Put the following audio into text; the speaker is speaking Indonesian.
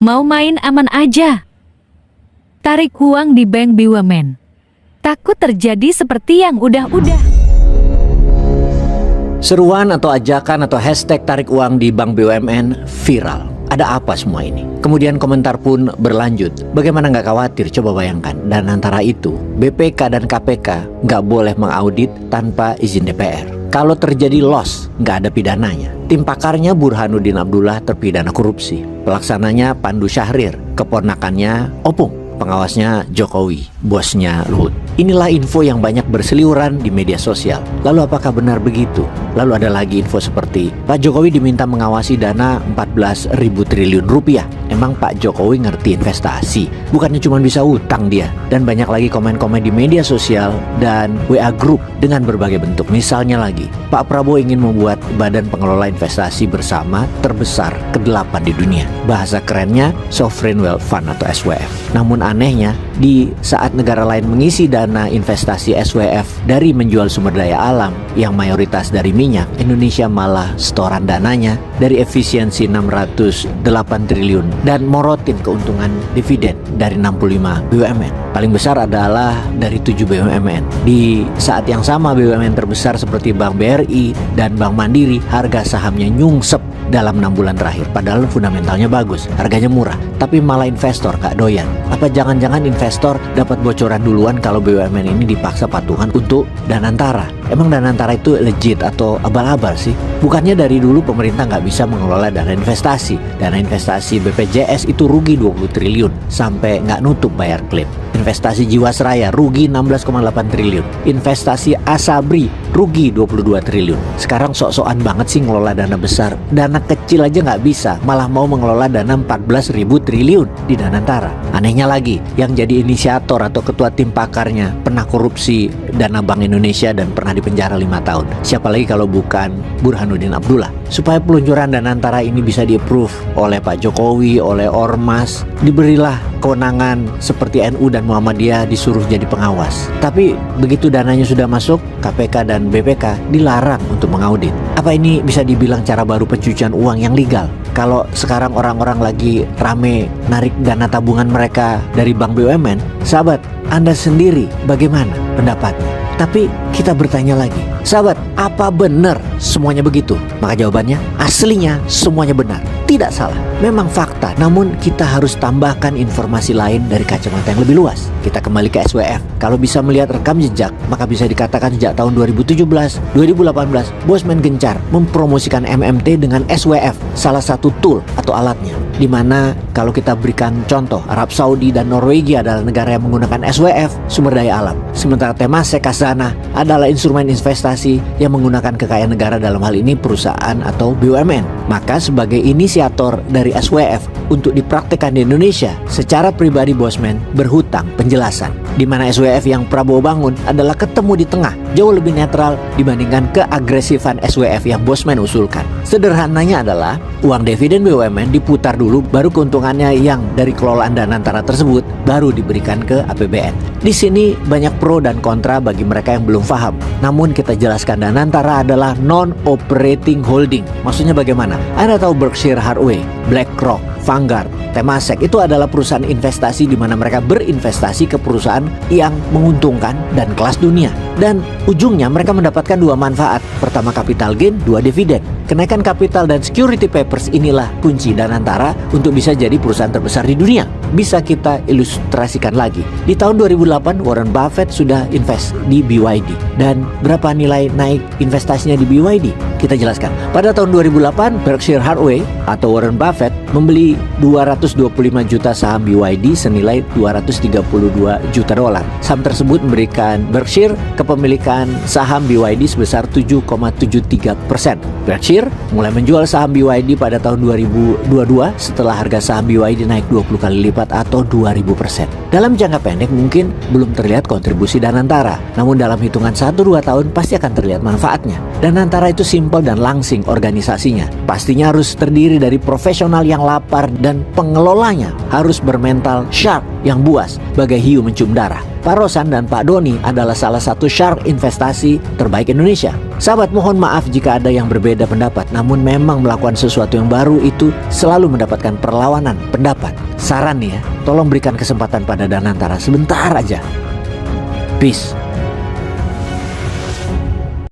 Mau main aman aja. Tarik uang di bank BUMN. Takut terjadi seperti yang udah-udah. Seruan atau ajakan atau hashtag tarik uang di Bank BUMN viral. Ada apa semua ini? Kemudian komentar pun berlanjut. Bagaimana nggak khawatir? Coba bayangkan. Dan antara itu, BPK dan KPK nggak boleh mengaudit tanpa izin DPR. Kalau terjadi loss, nggak ada pidananya. Tim pakarnya Burhanuddin Abdullah terpidana korupsi. Pelaksananya Pandu Syahrir, keponakannya Opung. Pengawasnya Jokowi, bosnya Luhut. Inilah info yang banyak berseliweran di media sosial. Lalu apakah benar begitu? Lalu ada lagi info seperti Pak Jokowi diminta mengawasi dana 14.000 triliun rupiah. Emang Pak Jokowi ngerti investasi? Bukannya cuma bisa utang dia. Dan banyak lagi komen-komen di media sosial dan WA Group dengan berbagai bentuk. Misalnya lagi, Pak Prabowo ingin membuat badan pengelola investasi bersama terbesar ke-8 di dunia. Bahasa kerennya Sovereign Wealth Fund atau SWF. Namun anehnya, di saat negara lain mengisi dana investasi SWF dari menjual sumber daya alam yang mayoritas dari minyak, Indonesia malah setoran dananya dari efisiensi 608 triliun dan morotin keuntungan dividen dari 65 BUMN. Paling besar adalah dari 7 BUMN. Di saat yang sama BUMN terbesar seperti Bank BRI dan Bank Mandiri, harga sahamnya nyungsep dalam 6 bulan terakhir. Padahal fundamentalnya bagus, harganya murah, tapi malah investor gak doyan. Apa jangan-jangan investor dapat bocoran duluan kalau BUMN ini dipaksa patungan untuk Danantara? Emang Danantara itu legit atau abal-abal sih? Bukannya dari dulu pemerintah nggak bisa mengelola dana investasi. Dana investasi BPJS itu rugi 20 triliun sampai nggak nutup bayar klaim. Investasi Jiwasraya rugi 16,8 triliun. Investasi Asabri rugi 22 triliun. Sekarang sok-sokan banget sih ngelola dana besar. Dana kecil aja nggak bisa, malah mau mengelola dana 14.000 triliun di Danantara. Anehnya lagi, yang jadi inisiator atau ketua tim pakarnya pernah korupsi dana Bank Indonesia dan pernah dipenjara 5 tahun. Siapa lagi kalau bukan Burhanuddin Abdullah. Supaya peluncuran Danantara ini bisa di-approve oleh Pak Jokowi, oleh Ormas, diberilah kewenangan seperti NU dan Muhammadiyah disuruh jadi pengawas. Tapi begitu dananya sudah masuk, KPK dan BPK dilarang untuk mengaudit. Apa ini bisa dibilang cara baru pencucian uang yang legal? Kalau sekarang orang-orang lagi rame narik dana tabungan mereka dari Bank BUMN, sahabat, Anda sendiri bagaimana pendapatnya? Tapi kita bertanya lagi, sahabat, apa benar semuanya begitu? Maka jawabannya, aslinya semuanya benar. Tidak salah, memang fakta. Namun kita harus tambahkan informasi lain dari kacamata yang lebih luas. Kita kembali ke SWF. Kalau bisa melihat rekam jejak, maka bisa dikatakan sejak tahun 2017, 2018, Bosman gencar mempromosikan MMT dengan SWF, salah satu tool atau alatnya. Dimana kalau kita berikan contoh, Arab Saudi dan Norwegia adalah negara yang menggunakan SWF, sumber daya alam. Sementara Temasek Khazanah adalah instrumen investasi yang menggunakan kekayaan negara, dalam hal ini perusahaan atau BUMN. Maka sebagai inisiator dari SWF untuk dipraktekkan di Indonesia, secara pribadi Bosman berhutang penjelasan. Di mana SWF yang Prabowo bangun adalah ketemu di tengah, jauh lebih netral dibandingkan keagresifan SWF yang Bosman usulkan. Sederhananya adalah uang dividen BUMN diputar dulu, baru keuntungannya yang dari kelolaan Danantara tersebut baru diberikan ke APBN. Di sini banyak pro dan kontra bagi mereka yang belum paham. Namun kita jelaskan, Danantara adalah non-operating holding. Maksudnya bagaimana? Anda tahu Berkshire Hathaway, BlackRock, Vanguard, Temasek itu adalah perusahaan investasi di mana mereka berinvestasi ke perusahaan yang menguntungkan dan kelas dunia. Dan ujungnya mereka mendapatkan dua manfaat. Pertama capital gain, dua dividen. Kenaikan kapital dan security papers inilah kunci Danantara untuk bisa jadi perusahaan terbesar di dunia. Bisa kita ilustrasikan lagi. Di tahun 2008 Warren Buffett sudah invest di BYD. Dan berapa nilai naik investasinya di BYD? Kita jelaskan. Pada tahun 2008 Berkshire Hathaway atau Warren Buffett membeli 225 juta saham BYD senilai 232 juta dolar. Saham tersebut memberikan Berkshire kepemilikan saham BYD sebesar 7,73%. Berkshire mulai menjual saham BYD pada tahun 2022 setelah harga saham BYD naik 20 kali lipat atau 2000%. Dalam jangka pendek mungkin belum terlihat kontribusi Danantara, namun dalam hitungan 1-2 tahun pasti akan terlihat manfaatnya. Danantara itu simpel dan langsing organisasinya. Pastinya harus terdiri dari profesional yang lapar dan pengelolanya harus bermental shark yang buas bagai hiu mencium darah. Pak Rosan dan Pak Doni adalah salah satu shark investasi terbaik Indonesia. Sahabat, mohon maaf jika ada yang berbeda pendapat, namun memang melakukan sesuatu yang baru itu selalu mendapatkan perlawanan pendapat. Saran nih ya, tolong berikan kesempatan pada Danantara sebentar aja. Peace.